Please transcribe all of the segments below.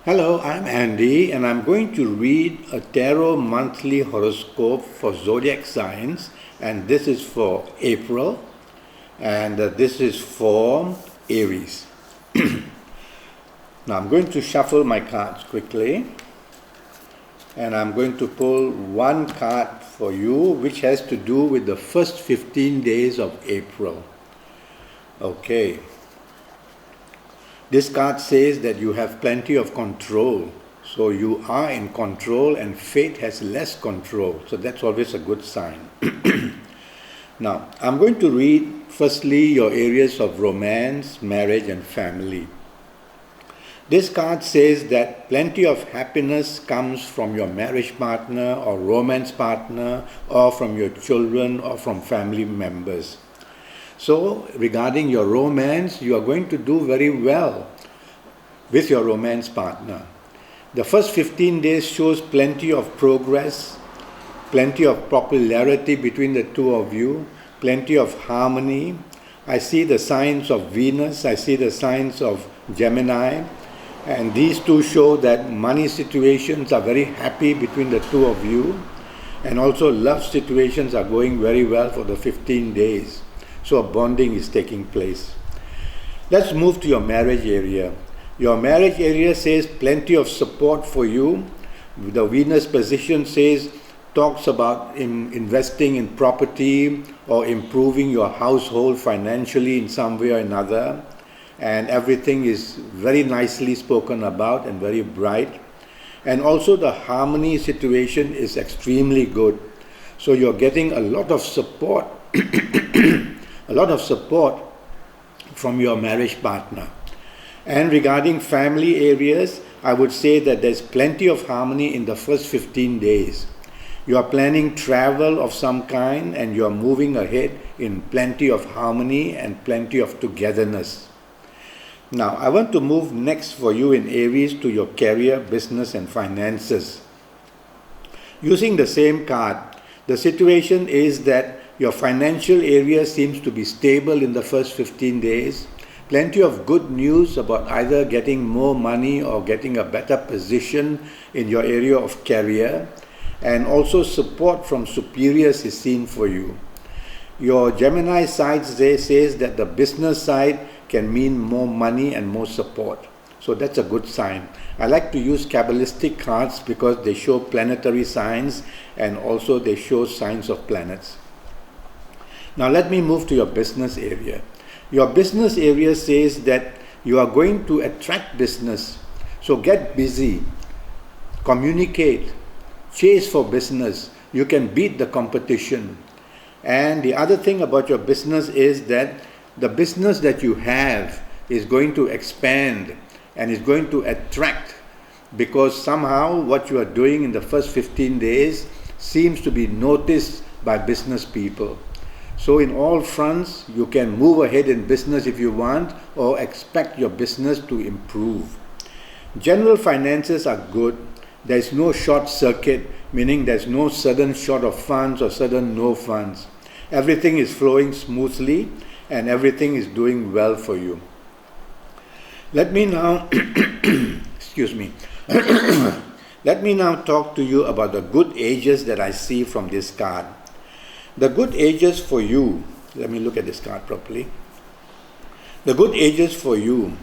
Hello, I'm Andy, and I'm going to read a tarot monthly horoscope for zodiac signs, and this is for April, and this is for Aries. Now I'm going to shuffle my cards quickly, and I'm going to pull one card for you, which has to do with the first 15 days of April. Okay. This card says that you have plenty of control. So you are in control and fate has less control. So that's always a good sign. Now, I'm going to read firstly your areas of romance, marriage and family. This card says that plenty of happiness comes from your marriage partner or romance partner or from your children or from family members. So, regarding your romance, you are going to do very well with your romance partner. The first 15 days shows plenty of progress, plenty of popularity between the two of you, plenty of harmony. I see the signs of Venus, I see the signs of Gemini, and these two show that money situations are very happy between the two of you, and also love situations are going very well for the 15 days. So a bonding is taking place. Let's move to your marriage area. Your marriage area says plenty of support for you. The Venus position talks about investing in property or improving your household financially in some way or another. And everything is very nicely spoken about and very bright. And also the harmony situation is extremely good. So you're getting a lot of support from your marriage partner. And regarding family areas, I would say that there's plenty of harmony in the first 15 days. You are planning travel of some kind and you are moving ahead in plenty of harmony and plenty of togetherness. Now, I want to move next for you in Aries to your career, business and finances. Using the same card, the situation is that your financial area seems to be stable in the first 15 days. Plenty of good news about either getting more money or getting a better position in your area of career. And also support from superiors is seen for you. Your Gemini side says that the business side can mean more money and more support. So that's a good sign. I like to use Kabbalistic cards because they show planetary signs and also they show signs of planets. Now let me move to your business area. Your business area says that you are going to attract business. So get busy, communicate, chase for business. You can beat the competition. And the other thing about your business is that the business that you have is going to expand and is going to attract, because somehow what you are doing in the first 15 days seems to be noticed by business people. So in all fronts, you can move ahead in business if you want or expect your business to improve. General finances are good. There is no short circuit, meaning there's no sudden short of funds or sudden no funds. Everything is flowing smoothly and everything is doing well for you. Let me now, excuse me, let me now talk to you about the good ages that I see from this card. The good ages for you, let me look at this card properly. The good ages for you,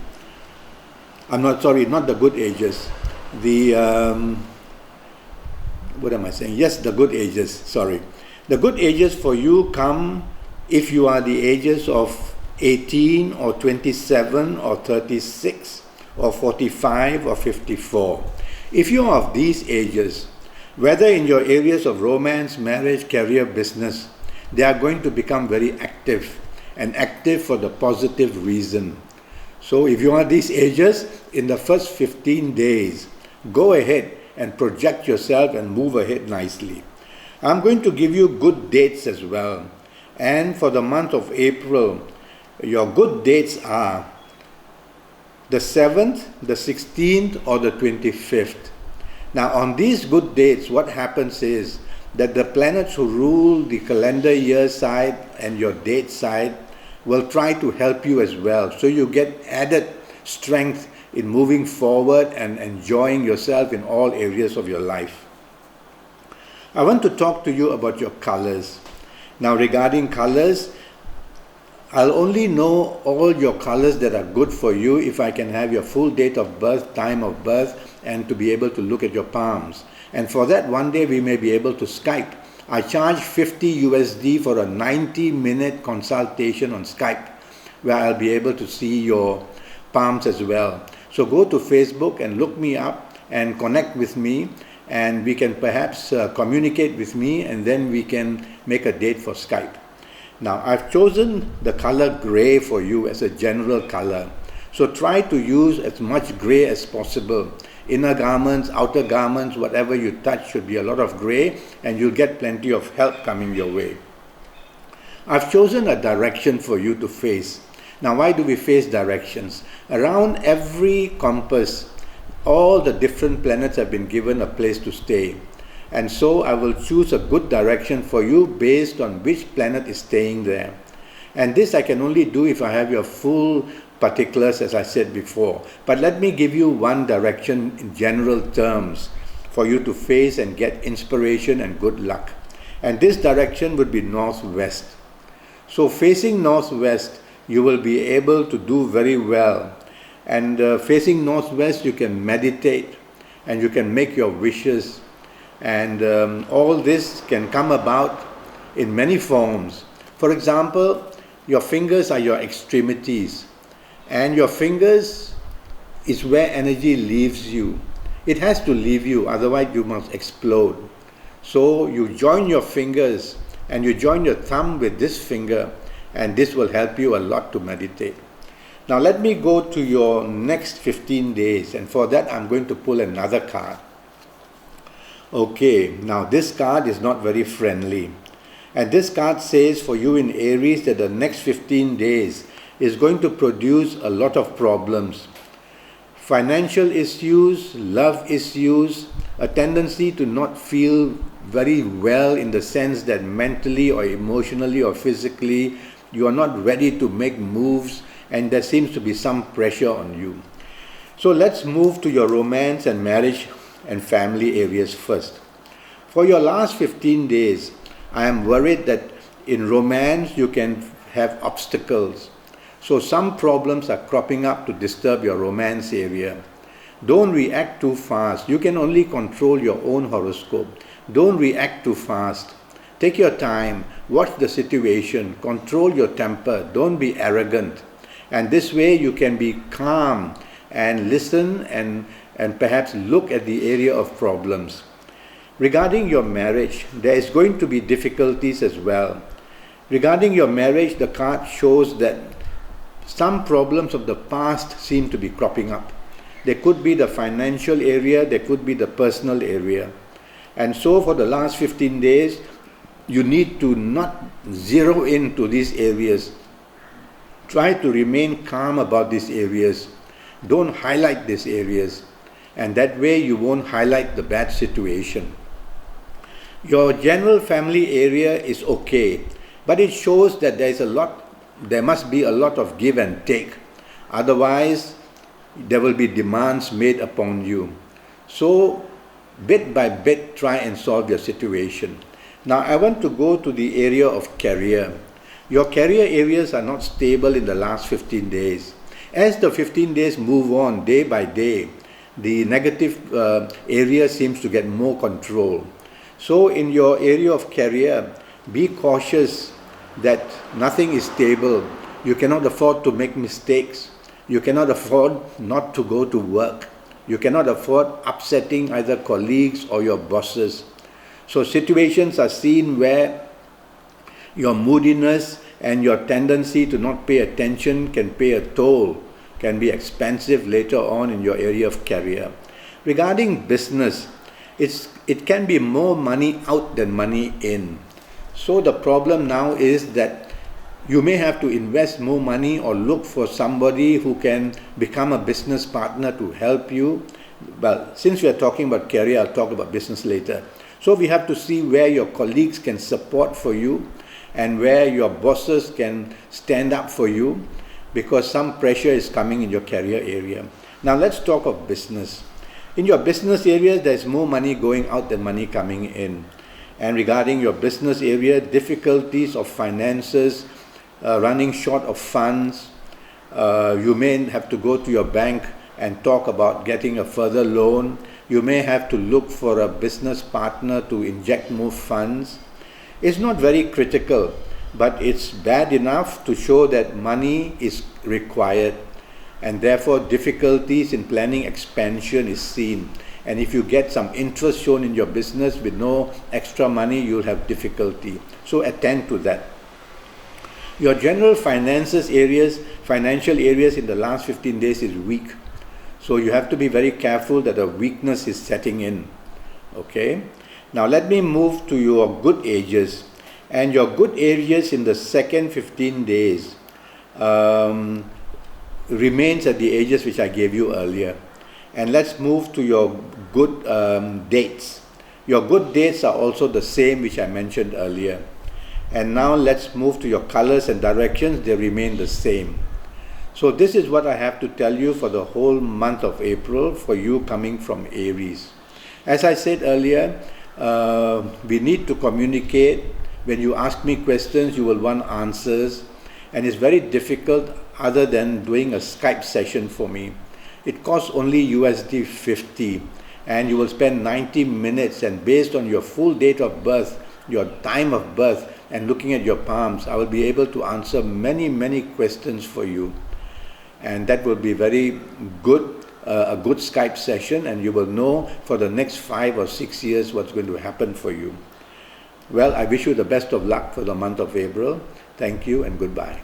not the good ages. What am I saying? Yes, the good ages, sorry. The good ages for you come if you are the ages of 18 or 27 or 36 or 45 or 54. If you are of these ages, whether in your areas of romance, marriage, career, business, they are going to become very active, and active for the positive reason. So if you are these ages, in the first 15 days, go ahead and project yourself and move ahead nicely. I'm going to give you good dates as well. And for the month of April, your good dates are the 7th, the 16th, or the 25th. Now on these good dates, what happens is that the planets who rule the calendar year side and your date side will try to help you as well. So you get added strength in moving forward and enjoying yourself in all areas of your life. I want to talk to you about your colors. Now, regarding colors, I'll only know all your colors that are good for you if I can have your full date of birth, time of birth, and to be able to look at your palms. And for that, one day we may be able to Skype. I charge 50 USD for a 90-minute consultation on Skype, where I'll be able to see your palms as well. So go to Facebook and look me up and connect with me, and we can perhaps communicate with me, and then we can make a date for Skype. Now, I've chosen the color gray for you as a general color. So try to use as much gray as possible. Inner garments, outer garments, whatever you touch should be a lot of gray, and you'll get plenty of help coming your way. I've chosen a direction for you to face. Now, why do we face directions? Around every compass, all the different planets have been given a place to stay. And so I will choose a good direction for you based on which planet is staying there. And this I can only do if I have your full particulars, as I said before. But let me give you one direction in general terms for you to face and get inspiration and good luck. And this direction would be northwest. So facing northwest, you will be able to do very well. And facing northwest, you can meditate and you can make your wishes. And all this can come about in many forms. For example, your fingers are your extremities, and your fingers is where energy leaves you. It has to leave you, otherwise you must explode. So you join your fingers and you join your thumb with this finger, and this will help you a lot to meditate. Now let me go to your next 15 days, and for that I'm going to pull another card. Okay, now this card is not very friendly. And this card says for you in Aries that the next 15 days is going to produce a lot of problems. Financial issues, love issues, a tendency to not feel very well in the sense that mentally or emotionally or physically you are not ready to make moves, and there seems to be some pressure on you. So let's move to your romance and marriage and family areas first. For your last 15 days, I am worried that in romance you can have obstacles. So some problems are cropping up to disturb your romance area. Don't react too fast. You can only control your own horoscope. Don't react too fast. Take your time, watch the situation, control your temper, don't be arrogant. And this way you can be calm and listen and perhaps look at the area of problems. Regarding your marriage, there is going to be difficulties as well. Regarding your marriage, the card shows that some problems of the past seem to be cropping up. There could be the financial area, there could be the personal area. And so for the last 15 days, you need to not zero into these areas. Try to remain calm about these areas. Don't highlight these areas. And that way you won't highlight the bad situation. Your general family area is okay, but it shows that there must be a lot of give and take. Otherwise, there will be demands made upon you. So, bit by bit, try and solve your situation. Now, I want to go to the area of career. Your career areas are not stable in the last 15 days. As the 15 days move on day by day, the negative area seems to get more control. So in your area of career, be cautious that nothing is stable. You cannot afford to make mistakes. You cannot afford not to go to work. You cannot afford upsetting either colleagues or your bosses. So situations are seen where your moodiness and your tendency to not pay attention can pay a toll, can be expensive later on in your area of career. Regarding business, it can be more money out than money in. So the problem now is that you may have to invest more money or look for somebody who can become a business partner to help you. Well, since we are talking about career, I'll talk about business later. So we have to see where your colleagues can support for you and where your bosses can stand up for you, because some pressure is coming in your career area. Now let's talk of business. In your business areas, there's more money going out than money coming in. And regarding your business area, difficulties of finances, running short of funds, you may have to go to your bank and talk about getting a further loan. You may have to look for a business partner to inject more funds. It's not very critical, but it's bad enough to show that money is required, and therefore difficulties in planning expansion is seen. And if you get some interest shown in your business with no extra money, you'll have difficulty. So attend to that. Your general financial areas in the last 15 days is weak. So you have to be very careful that a weakness is setting in. Okay. Now let me move to your good ages. And your good areas in the second 15 days remains at the ages which I gave you earlier. And let's move to your good dates. Your good dates are also the same which I mentioned earlier. And now let's move to your colors and directions. They remain the same. So this is what I have to tell you for the whole month of April for you coming from Aries. As I said earlier, we need to communicate. When you ask me questions, you will want answers. And it's very difficult other than doing a Skype session for me. It costs only USD 50, and you will spend 90 minutes, and based on your full date of birth, your time of birth, and looking at your palms, I will be able to answer many questions for you. And that will be very good, a good Skype session, and you will know for the next 5 or 6 years what's going to happen for you. Well, I wish you the best of luck for the month of April. Thank you and goodbye.